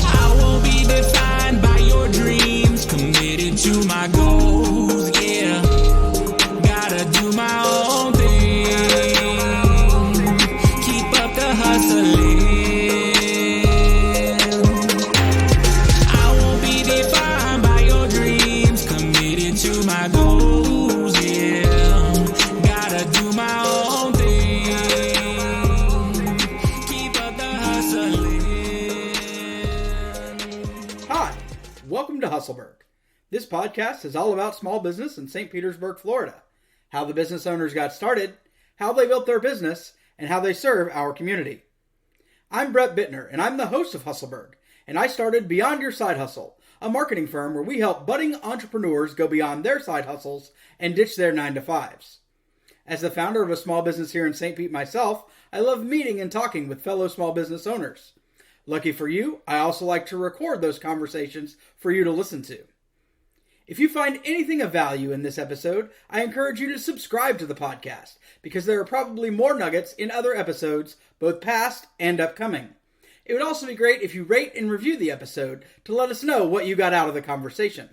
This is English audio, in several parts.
I won't be defined by your dreams, committed to my goals, yeah. Gotta do my own thing, keep up the hustling. I won't be defined by your dreams, committed to my goals, yeah. Gotta do my own thing, keep up the hustling. Hi, welcome to Hustleburg. This podcast is all about small business in St. Petersburg, Florida. How the business owners got started, how they built their business, and how they serve our community. I'm Brett Bittner, and I'm the host of Hustleburg, and I started Beyond Your Side Hustle, a marketing firm where we help budding entrepreneurs go beyond their side hustles and ditch their 9-to-5s. As the founder of a small business here in St. Pete myself, I love meeting and talking with fellow small business owners. Lucky for you, I also like to record those conversations for you to listen to. If you find anything of value in this episode, I encourage you to subscribe to the podcast, because there are probably more nuggets in other episodes, both past and upcoming. It would also be great if you rate and review the episode to let us know what you got out of the conversation.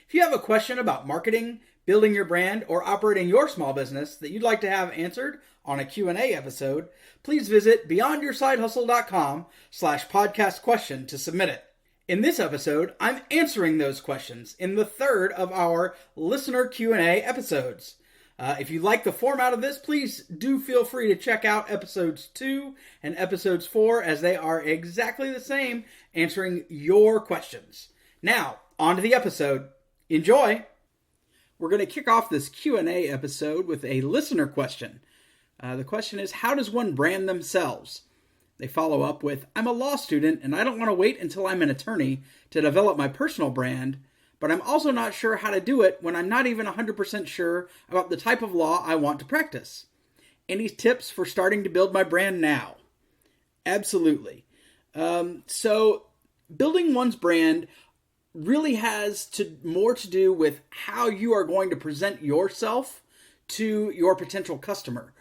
If you have a question about marketing, building your brand, or operating your small business that you'd like to have answered on a Q&A episode, please visit beyondyoursidehustle.com/podcast question to submit it. In this episode, I'm answering those questions in the third of our listener Q&A episodes. If you like the format of this, please do feel free to check out episodes 2 and episodes 4, as they are exactly the same, answering your questions. Now, on to the episode. Enjoy! We're going to kick off this Q&A episode with a listener question. The question is, how does one brand themselves? They follow up with, I'm a law student and I don't want to wait until I'm an attorney to develop my personal brand, but I'm also not sure how to do it when I'm not even 100% sure about the type of law I want to practice. Any tips for starting to build my brand now? Absolutely. So building one's brand really has more to do with how you are going to present yourself to your potential customer.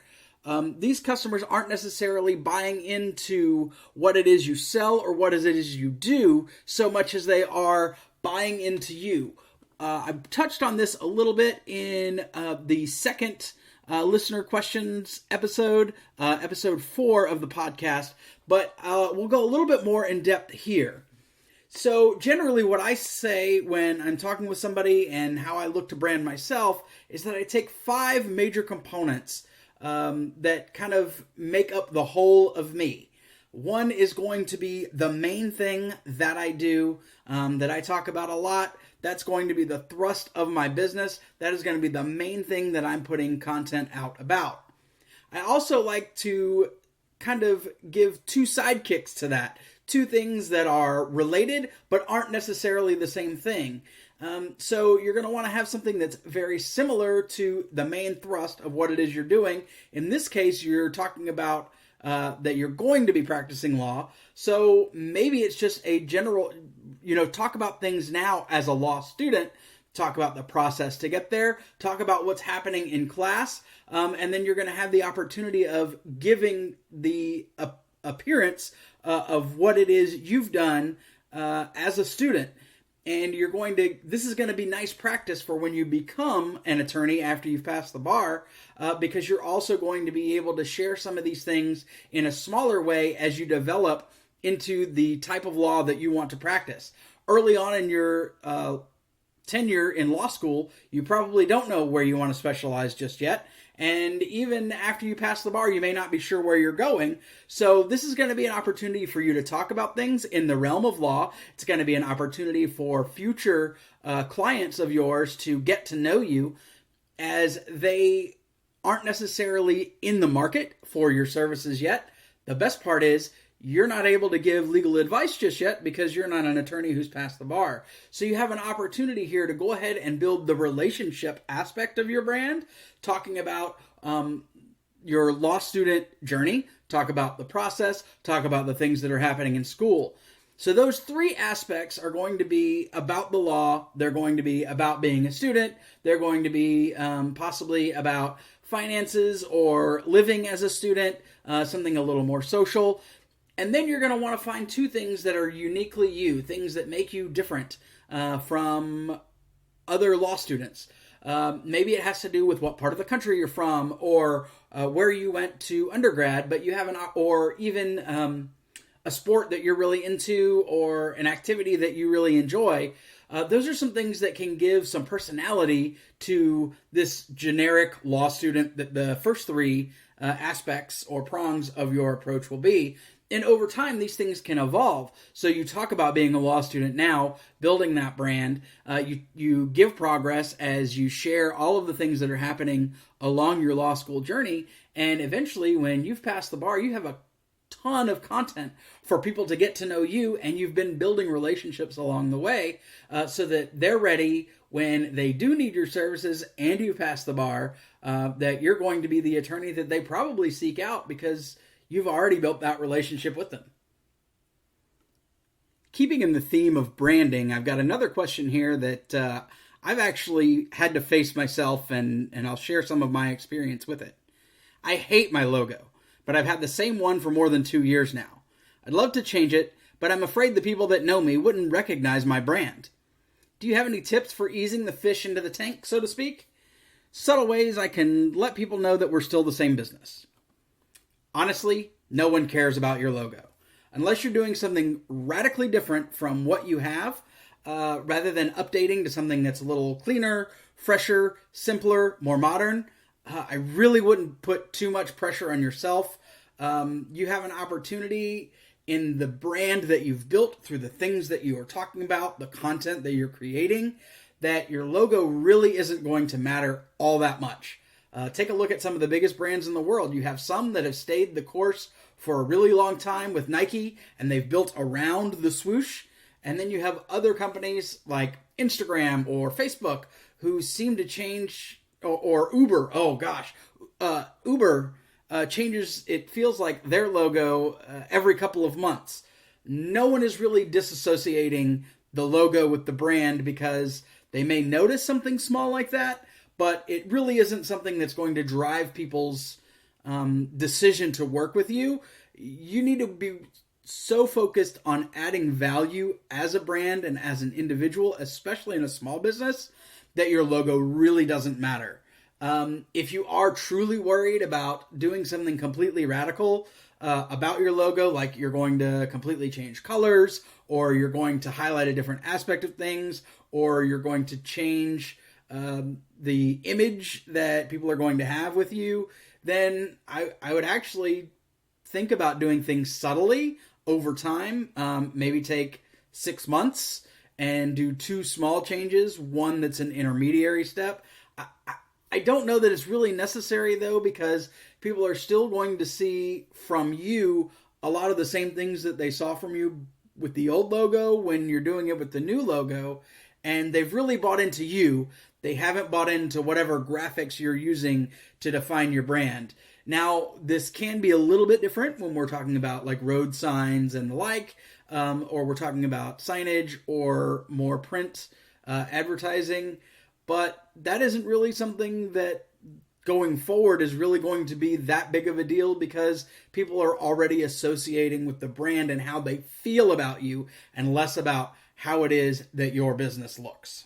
These customers aren't necessarily buying into what it is you sell or what it is you do so much as they are buying into you. I've touched on this a little bit in the second listener questions episode, episode 4 of the podcast, but we'll go a little bit more in depth here. So generally what I say when I'm talking with somebody and how I look to brand myself is that I take 5 major components that kind of make up the whole of me. One is going to be the main thing that I do, that I talk about a lot. That's going to be the thrust of my business. That is going to be the main thing that I'm putting content out about. I also like to kind of give 2 sidekicks to that. 2 things that are related but aren't necessarily the same thing. So you're going to want to have something that's very similar to the main thrust of what it is you're doing. In this case, you're talking about that you're going to be practicing law. So maybe it's just a general, talk about things now as a law student. Talk about the process to get there. Talk about what's happening in class. And then you're going to have the opportunity of giving the appearance of what it is you've done as a student. And this is going to be nice practice for when you become an attorney after you've passed the bar, because you're also going to be able to share some of these things in a smaller way as you develop into the type of law that you want to practice. Early on in your tenure in law school, you probably don't know where you want to specialize just yet. And even after you pass the bar, you may not be sure where you're going. So this is going to be an opportunity for you to talk about things in the realm of law. It's going to be an opportunity for future clients of yours to get to know you, as they aren't necessarily in the market for your services yet. The best part is you're not able to give legal advice just yet because you're not an attorney who's passed the bar. So you have an opportunity here to go ahead and build the relationship aspect of your brand, talking about your law student journey, talk about the process, talk about the things that are happening in school. So those 3 aspects are going to be about the law. They're going to be about being a student. They're going to be possibly about finances or living as a student, something a little more social. And then you're going to want to find 2 things that are uniquely you, things that make you different from other law students. Maybe it has to do with what part of the country you're from, or where you went to undergrad, but you haven't, or even a sport that you're really into, or an activity that you really enjoy. Those are some things that can give some personality to this generic law student that the first 3 aspects or prongs of your approach will be. And over time, these things can evolve. So you talk about being a law student now, building that brand. You give progress as you share all of the things that are happening along your law school journey. And eventually, when you've passed the bar, you have a ton of content for people to get to know you, and you've been building relationships along the way so that they're ready when they do need your services and you pass the bar, that you're going to be the attorney that they probably seek out because you've already built that relationship with them. Keeping in the theme of branding, I've got another question here that I've actually had to face myself, and I'll share some of my experience with it. I hate my logo, but I've had the same one for more than 2 years now. I'd love to change it, but I'm afraid the people that know me wouldn't recognize my brand. Do you have any tips for easing the fish into the tank, so to speak? Subtle ways I can let people know that we're still the same business. Honestly, no one cares about your logo. Unless you're doing something radically different from what you have, rather than updating to something that's a little cleaner, fresher, simpler, more modern, I really wouldn't put too much pressure on yourself. You have an opportunity in the brand that you've built through the things that you are talking about, the content that you're creating, that your logo really isn't going to matter all that much. Take a look at some of the biggest brands in the world. You have some that have stayed the course for a really long time with Nike, and they've built around the swoosh. And then you have other companies like Instagram or Facebook who seem to change, or Uber. Oh gosh, Uber changes, it feels like, their logo every couple of months. No one is really disassociating the logo with the brand because they may notice something small like that, but it really isn't something that's going to drive people's decision to work with you. You need to be so focused on adding value as a brand and as an individual, especially in a small business, that your logo really doesn't matter. If you are truly worried about doing something completely radical about your logo, like you're going to completely change colors, or you're going to highlight a different aspect of things, or you're going to change the image that people are going to have with you, then I would actually think about doing things subtly over time. Maybe take 6 months and do 2 small changes, one that's an intermediary step. I don't know that it's really necessary, though, because people are still going to see from you a lot of the same things that they saw from you with the old logo when you're doing it with the new logo, and they've really bought into you. They haven't bought into whatever graphics you're using to define your brand. Now, this can be a little bit different when we're talking about like road signs and the like, or we're talking about signage or more print advertising. But that isn't really something that going forward is really going to be that big of a deal, because people are already associating with the brand and how they feel about you, and less about how it is that your business looks.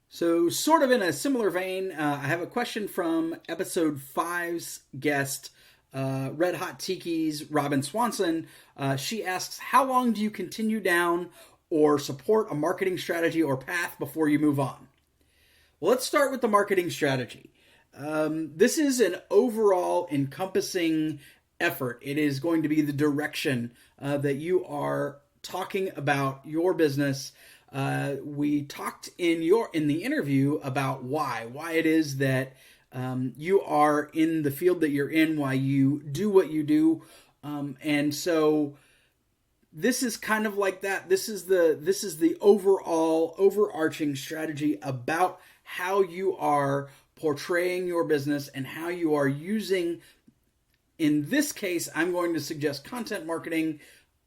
So sort of in a similar vein, I have a question from episode 5's guest, Red Hot Tiki's Robin Swanson. She asks, how long do you continue down or support a marketing strategy or path before you move on? Well, let's start with the marketing strategy. This is an overall encompassing effort. It is going to be the direction that you are talking about your business. We talked in the interview about why it is that you are in the field that you're in, why you do what you do, and so this is kind of like that. This is the overall overarching strategy about how you are portraying your business and how you are using, in this case, I'm going to suggest content marketing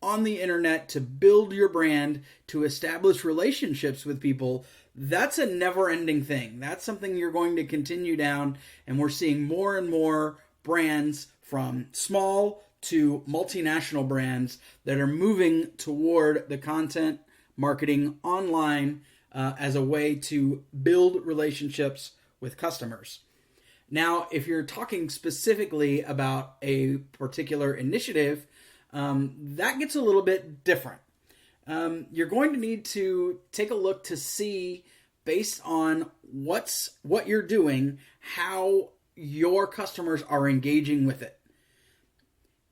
on the internet to build your brand, to establish relationships with people. That's a never-ending thing. That's something you're going to continue down, and we're seeing more and more brands from small to multinational brands that are moving toward the content marketing online as a way to build relationships with customers. Now, if you're talking specifically about a particular initiative, that gets a little bit different. You're going to need to take a look to see, based on what you're doing, how your customers are engaging with it.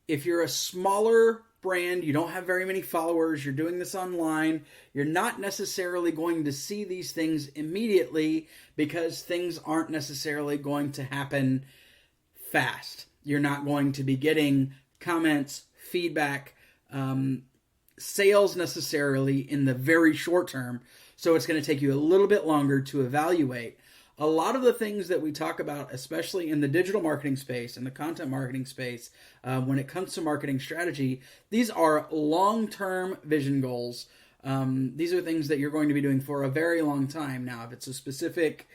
If you're a smaller brand, you don't have very many followers, you're doing this online, you're not necessarily going to see these things immediately because things aren't necessarily going to happen fast. You're not going to be getting comments, feedback, sales necessarily in the very short term. So it's going to take you a little bit longer to evaluate. A lot of the things that we talk about, especially in the digital marketing space and the content marketing space, when it comes to marketing strategy, these are long-term vision goals. These are things that you're going to be doing for a very long time. Now, if it's a specific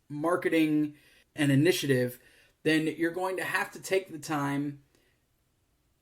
marketing and initiative, then you're going to have to take the time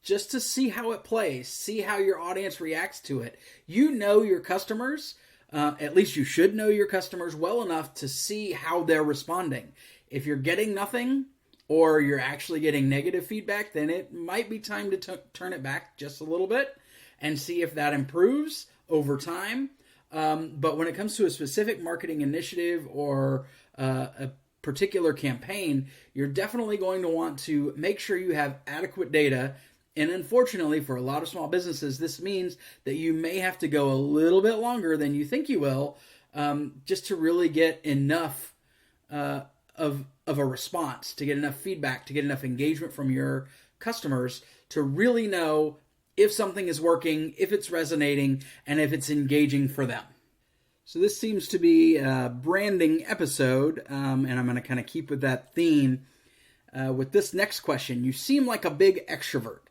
just to see how it plays, see how your audience reacts to it. You know your customers. At least you should know your customers well enough to see how they're responding. If you're getting nothing or you're actually getting negative feedback, then it might be time to turn it back just a little bit and see if that improves over time. But when it comes to a specific marketing initiative or a particular campaign, you're definitely going to want to make sure you have adequate data. And unfortunately, for a lot of small businesses, this means that you may have to go a little bit longer than you think you will, just to really get enough of a response, to get enough feedback, to get enough engagement from your customers to really know if something is working, if it's resonating, and if it's engaging for them. So this seems to be a branding episode, and I'm going to kind of keep with that theme. With this next question, you seem like a big extrovert.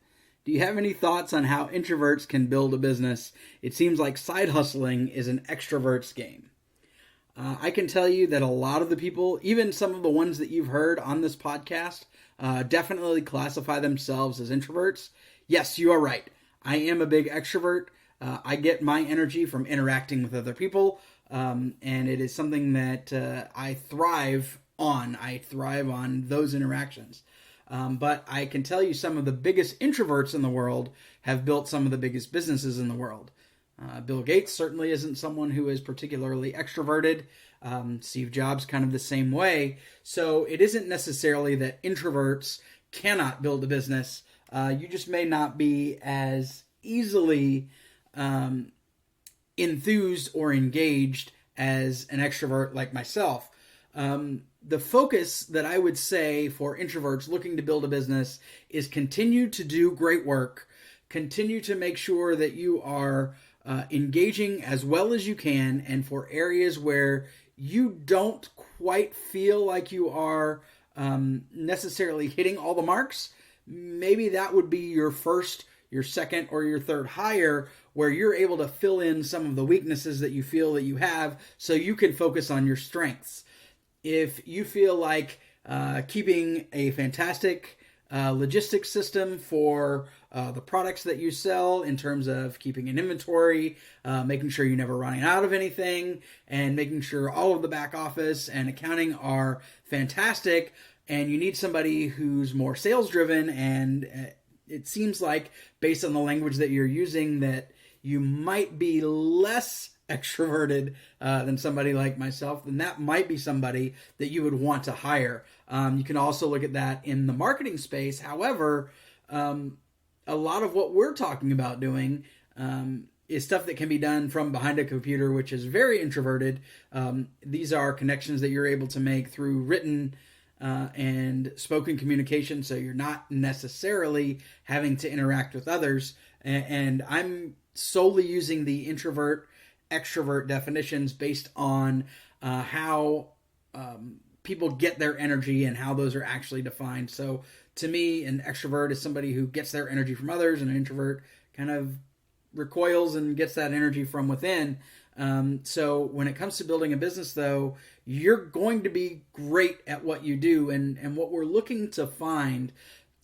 Do you have any thoughts on how introverts can build a business? It seems like side hustling is an extrovert's game. I can tell you that a lot of the people, even some of the ones that you've heard on this podcast, definitely classify themselves as introverts. Yes, you are right. I am a big extrovert. I get my energy from interacting with other people, and it is something that I thrive on. I thrive on those interactions. But I can tell you some of the biggest introverts in the world have built some of the biggest businesses in the world. Bill Gates certainly isn't someone who is particularly extroverted. Steve Jobs kind of the same way. So it isn't necessarily that introverts cannot build a business. You just may not be as easily enthused or engaged as an extrovert like myself. The focus that I would say for introverts looking to build a business is continue to do great work, continue to make sure that you are engaging as well as you can, and for areas where you don't quite feel like you are necessarily hitting all the marks, maybe that would be your first, your second, or your third hire, where you're able to fill in some of the weaknesses that you feel that you have so you can focus on your strengths. If you feel like keeping a fantastic logistics system for the products that you sell, in terms of keeping an inventory, making sure you're never running out of anything, and making sure all of the back office and accounting are fantastic, and you need somebody who's more sales driven, and it seems like, based on the language that you're using, that you might be less extroverted than somebody like myself, then that might be somebody that you would want to hire. You can also look at that in the marketing space. However, a lot of what we're talking about doing is stuff that can be done from behind a computer, which is very introverted. These are connections that you're able to make through written and spoken communication, so you're not necessarily having to interact with others. And I'm solely using the introvert-extrovert definitions based on how people get their energy and how those are actually defined. So to me, an extrovert is somebody who gets their energy from others, and an introvert kind of recoils and gets that energy from within. So when it comes to building a business, though, you're going to be great at what you do. And what we're looking to find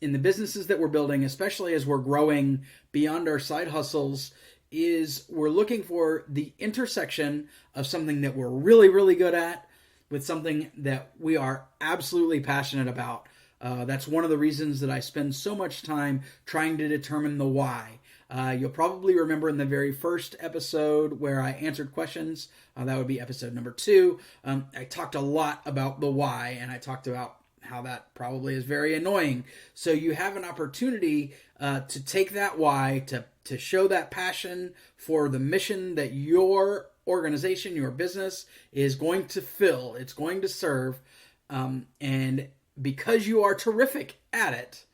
in the businesses that we're building, especially as we're growing beyond our side hustles, is we're looking for the intersection of something that we're really, really good at with something that we are absolutely passionate about. That's one of the reasons that I spend so much time trying to determine the why. You'll probably remember in the very first episode where I answered questions, that would be episode number 2, I talked a lot about the why, and I talked about how that probably is very annoying. So you have an opportunity to take that why, to show that passion for the mission that your organization, your business is going to fill, it's going to serve, and because you are terrific at it,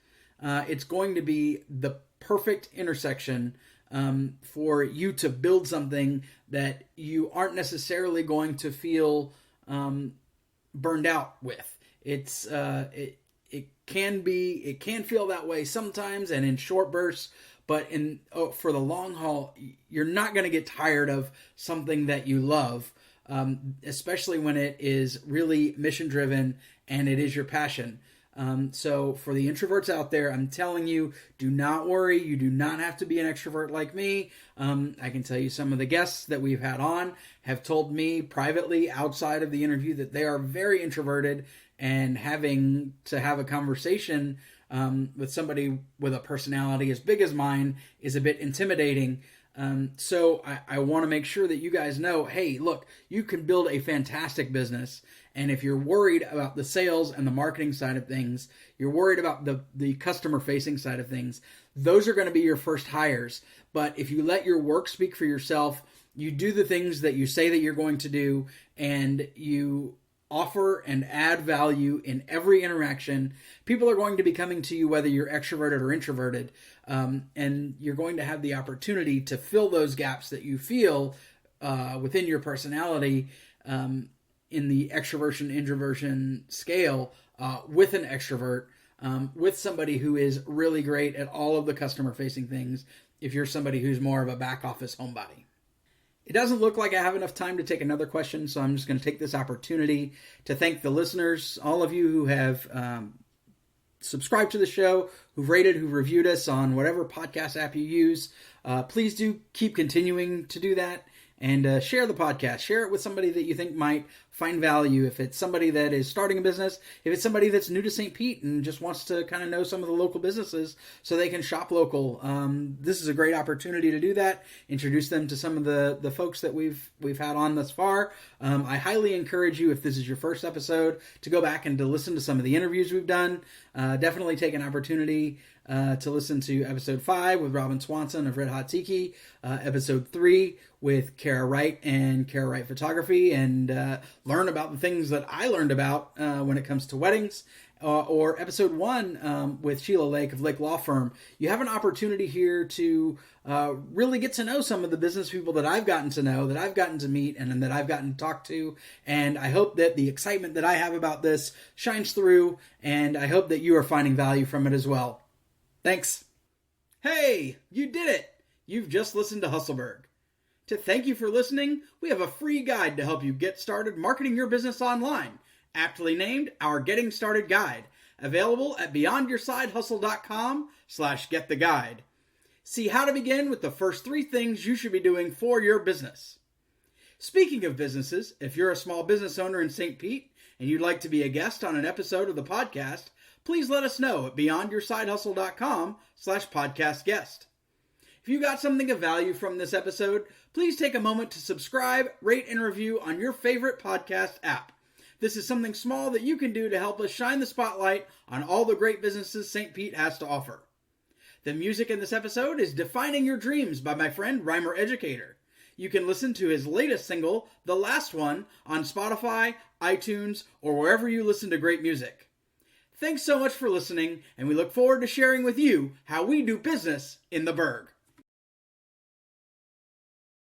it's going to be the perfect intersection for you to build something that you aren't necessarily going to feel burned out with. It can feel that way sometimes and in short bursts, but for the long haul, you're not going to get tired of something that you love, especially when it is really mission driven and it is your passion. So for the introverts out there, I'm telling you, do not worry. You do not have to be an extrovert like me. I can tell you some of the guests that we've had on have told me privately outside of the interview that they are very introverted, and having to have a conversation with somebody with a personality as big as mine is a bit intimidating. So I want to make sure that you guys know, hey, look, you can build a fantastic business. And if you're worried about the sales and the marketing side of things, you're worried about the customer-facing side of things, those are going to be your first hires. But if you let your work speak for yourself, you do the things that you say that you're going to do, and you offer and add value in every interaction, people are going to be coming to you whether you're extroverted or introverted, and you're going to have the opportunity to fill those gaps that you feel within your personality in the extroversion-introversion scale with an extrovert, with somebody who is really great at all of the customer-facing things if you're somebody who's more of a back-office homebody. It doesn't look like I have enough time to take another question, so I'm just going to take this opportunity to thank the listeners, all of you who have subscribed to the show, who've rated, who've reviewed us on whatever podcast app you use. Please do keep continuing to do that, and share the podcast. Share it with somebody that you think might find value. If it's somebody that is starting a business, if it's somebody that's new to St. Pete and just wants to kind of know some of the local businesses so they can shop local, this is a great opportunity to do that. Introduce them to some of the folks that we've had on thus far. I highly encourage you, if this is your first episode, to go back and to listen to some of the interviews we've done. Definitely take an opportunity to listen to episode 5 with Robin Swanson of Red Hot Tiki, episode 3 with Kara Wright and Kara Wright Photography, and learn about the things that I learned about when it comes to weddings, or episode 1 with Sheila Lake of Lake Law Firm. You have an opportunity here to really get to know some of the business people that I've gotten to know, that I've gotten to meet, and that I've gotten to talk to, and I hope that the excitement that I have about this shines through, and I hope that you are finding value from it as well. Thanks. Hey, you did it! You've just listened to Hustleburg. To thank you for listening, we have a free guide to help you get started marketing your business online, aptly named our Getting Started Guide, available at beyondyoursidehustle.com/gettheguide. See how to begin with the first 3 things you should be doing for your business. Speaking of businesses, if you're a small business owner in St. Pete and you'd like to be a guest on an episode of the podcast, please let us know at beyondyoursidehustle.com/podcastguest. If you got something of value from this episode, please take a moment to subscribe, rate, and review on your favorite podcast app. This is something small that you can do to help us shine the spotlight on all the great businesses St. Pete has to offer. The music in this episode is Defining Your Dreams by my friend Rhymer Educator. You can listen to his latest single, The Last One, on Spotify, iTunes, or wherever you listen to great music. Thanks so much for listening, and we look forward to sharing with you how we do business in the Burg.